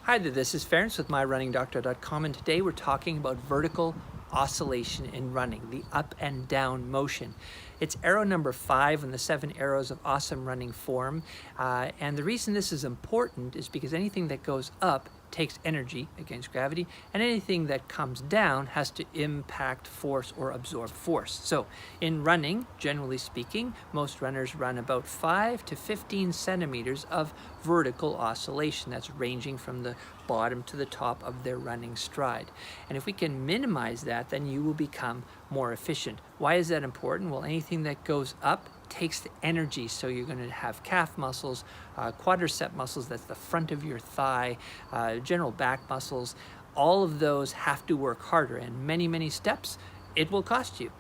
Hi there, this is Ferenc with MyRunningDoctor.com, and today we're talking about vertical oscillation in running, the up and down motion. It's arrow number 5 in the 7 arrows of awesome running form, and the reason this is important is because anything that goes up takes energy against gravity, and anything that comes down has to impact force or absorb force. So in running, generally speaking, most runners run about 5 to 15 centimeters of vertical oscillation. That's ranging from the bottom to the top of their running stride. And if we can minimize that, then you will become more efficient. Why is that important? Well, anything that goes up takes the energy, so you're going to have calf muscles, quadricep muscles, that's the front of your thigh, general back muscles. All of those have to work harder, and many steps it will cost you.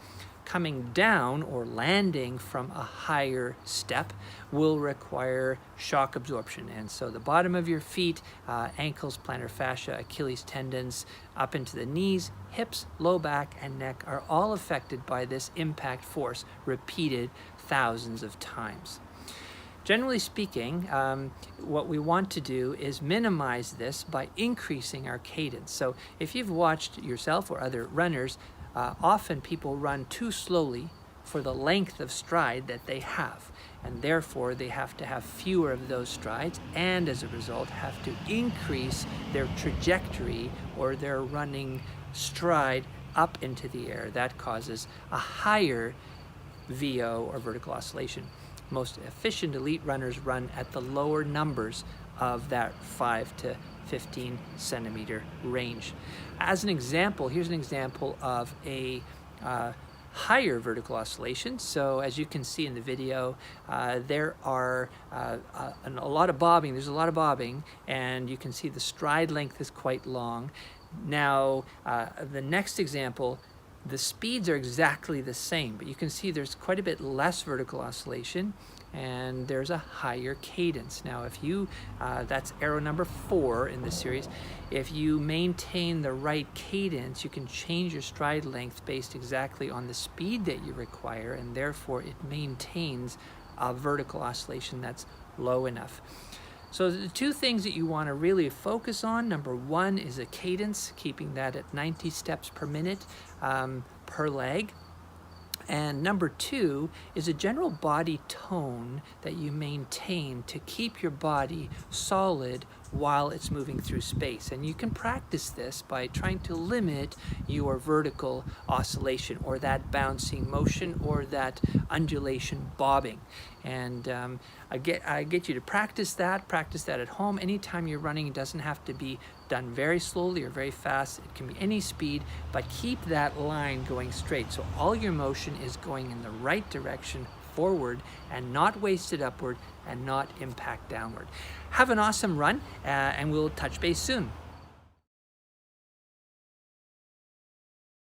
Coming down or landing from a higher step will require shock absorption, and so the bottom of your feet, ankles, plantar fascia, Achilles tendons, up into the knees, hips, low back, and neck are all affected by this impact force repeated thousands of times. Generally speaking, what we want to do is minimize this by increasing our cadence. So if you've watched yourself or other runners, often people run too slowly for the length of stride that they have, and therefore they have to have fewer of those strides, and as a result have to increase their trajectory or their running stride up into the air. That causes a higher VO or vertical oscillation. Most efficient elite runners run at the lower numbers of that 5 to 15 centimeter range. As an example, here's an example of a higher vertical oscillation. So as you can see in the video, there are a lot of bobbing. There's a lot of bobbing, and you can see the stride length is quite long. Now, the next example, the speeds are exactly the same, but you can see there's quite a bit less vertical oscillation, and there's a higher cadence. Now, if you, that's arrow number 4 in this series, if you maintain the right cadence, you can change your stride length based exactly on the speed that you require, and therefore it maintains a vertical oscillation that's low enough. So the two things that you want to really focus on, number 1 is a cadence, keeping that at 90 steps per minute per leg. And number 2 is a general body tone that you maintain to keep your body solid while it's moving through space. And you can practice this by trying to limit your vertical oscillation, or that bouncing motion, or that undulation bobbing. And I get you to practice that at home. Anytime you're running, it doesn't have to be done very slowly or very fast. It can be any speed, but keep that line going straight. So all your motion is going in the right direction, forward, and not wasted upward, and not impact downward. Have an awesome run, and we'll touch base soon.